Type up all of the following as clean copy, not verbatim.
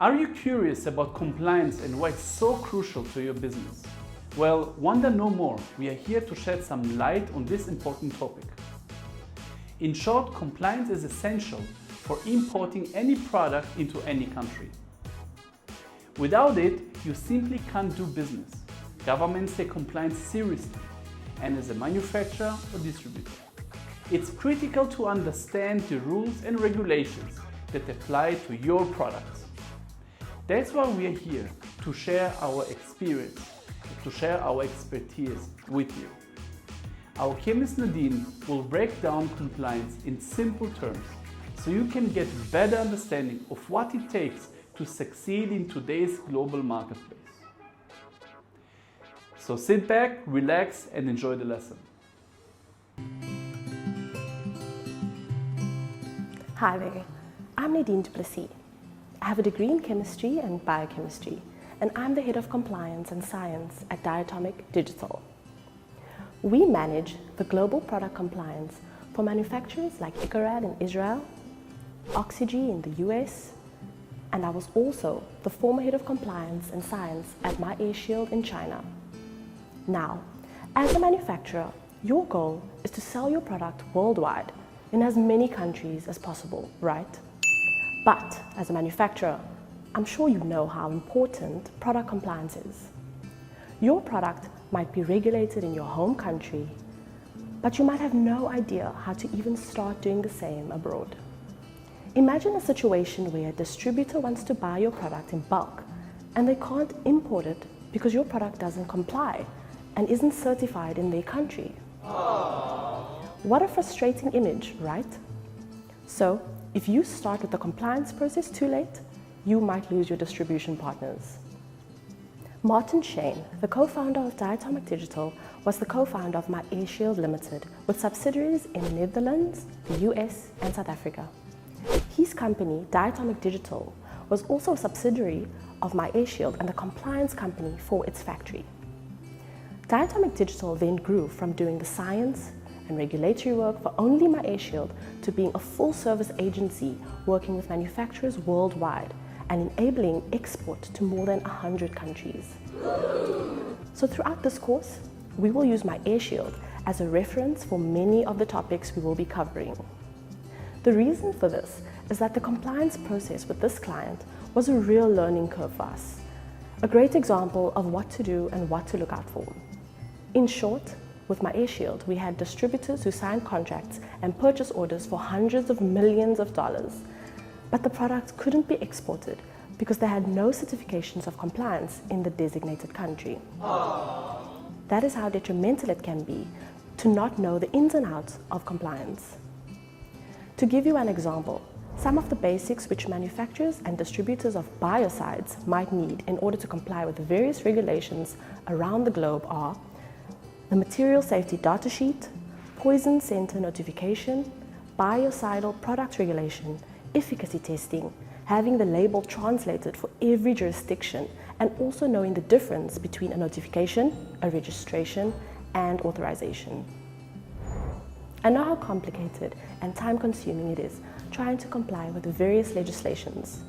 Are you curious about compliance and why it's so crucial to your business? Well, wonder no more. We are here to shed some light on this important topic. In short, compliance is essential for importing any product into any country. Without it, you simply can't do business. Governments take compliance seriously, and as a manufacturer or distributor, it's critical to understand the rules and regulations that apply to your products. That's why we are here, to share our experience, to share our expertise with you. Our chemist Nadine will break down compliance in simple terms so you can get better understanding of what it takes to succeed in today's global marketplace. So sit back, relax, and enjoy the lesson. Hi there, I'm Nadine Duplessis. I have a degree in chemistry and biochemistry, and I'm the head of compliance and science at Diatomic Digital. We manage the global product compliance for manufacturers like EcoRad in Israel, OXYGI in the US, and I was also the former head of compliance and science at MyAirShield in China. Now, as a manufacturer, your goal is to sell your product worldwide in as many countries as possible, right? But as a manufacturer, I'm sure you know how important product compliance is. Your product might be regulated in your home country, but you might have no idea how to even start doing the same abroad. Imagine a situation where a distributor wants to buy your product in bulk and they can't import it because your product doesn't comply and isn't certified in their country. What a frustrating image, right? So, if you start with the compliance process too late, you might lose your distribution partners. Martin Shane, the co-founder of Diatomic Digital, was the co-founder of MyAirShield Ltd with subsidiaries in the Netherlands, the US, and South Africa. His company, Diatomic Digital, was also a subsidiary of MyAirShield and the compliance company for its factory. Diatomic Digital then grew from doing the science and regulatory work for only MyAirShield to being a full-service agency working with manufacturers worldwide and enabling export to more than 100 countries. So throughout this course, we will use MyAirShield as a reference for many of the topics we will be covering. The reason for this is that the compliance process with this client was a real learning curve for us, a great example of what to do and what to look out for. In short, with MyAirShield, we had distributors who signed contracts and purchase orders for hundreds of millions of dollars, but the product couldn't be exported because they had no certifications of compliance in the designated country. That is how detrimental it can be to not know the ins and outs of compliance. To give you an example, some of the basics which manufacturers and distributors of biocides might need in order to comply with the various regulations around the globe are the Material Safety Data Sheet, Poison Center Notification, Biocidal Product Regulation, Efficacy Testing, having the label translated for every jurisdiction, and also knowing the difference between a notification, a registration, and authorization. I know how complicated and time-consuming it is trying to comply with the various legislations,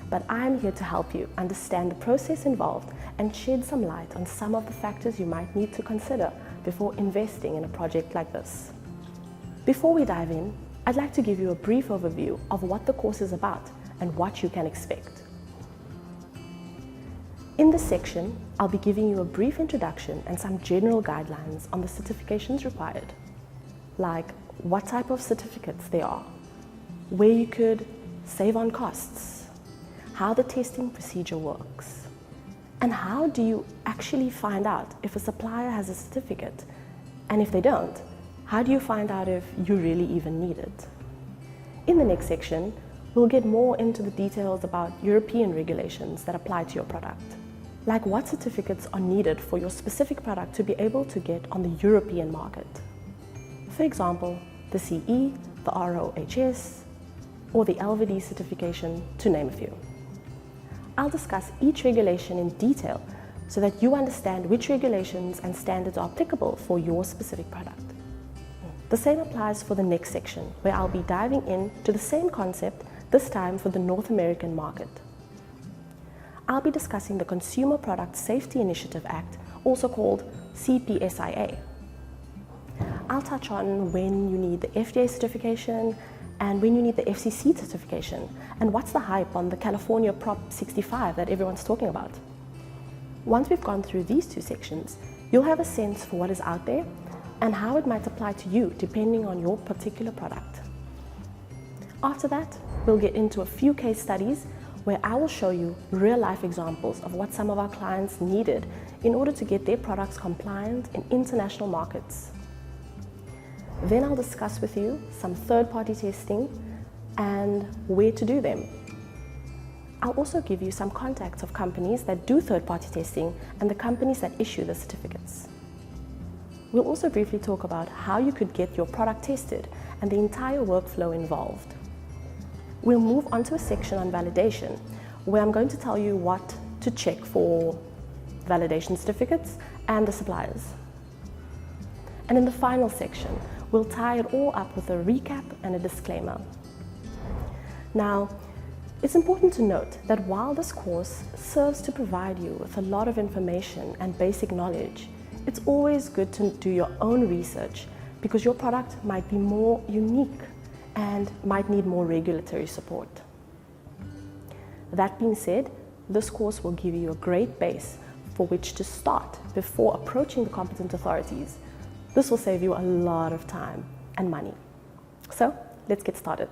but I am here to help you understand the process involved and shed some light on some of the factors you might need to consider before investing in a project like this. Before we dive in, I'd like to give you a brief overview of what the course is about and what you can expect. In this section, I'll be giving you a brief introduction and some general guidelines on the certifications required, like what type of certificates there are, where you could save on costs, how the testing procedure works, and how do you actually find out if a supplier has a certificate, and if they don't, how do you find out if you really even need it? In the next section, we'll get more into the details about European regulations that apply to your product, like what certificates are needed for your specific product to be able to get on the European market. For example, the CE, the ROHS, or the LVD certification, to name a few. I'll discuss each regulation in detail so that you understand which regulations and standards are applicable for your specific product. The same applies for the next section, where I'll be diving into the same concept, this time for the North American market. I'll be discussing the Consumer Product Safety Initiative Act, also called CPSIA. I'll touch on when you need the FDA certification and when you need the FCC certification, and what's the hype on the California Prop 65 that everyone's talking about. Once we've gone through these two sections, you'll have a sense for what is out there and how it might apply to you depending on your particular product. After that, we'll get into a few case studies where I will show you real-life examples of what some of our clients needed in order to get their products compliant in international markets. Then I'll discuss with you some third-party testing and where to do them. I'll also give you some contacts of companies that do third-party testing and the companies that issue the certificates. We'll also briefly talk about how you could get your product tested and the entire workflow involved. We'll move on to a section on validation, where I'm going to tell you what to check for validation certificates and the suppliers. And in the final section, we'll tie it all up with a recap and a disclaimer. Now, it's important to note that while this course serves to provide you with a lot of information and basic knowledge, it's always good to do your own research because your product might be more unique and might need more regulatory support. That being said, this course will give you a great base for which to start before approaching the competent authorities. This will save you a lot of time and money. So, let's get started.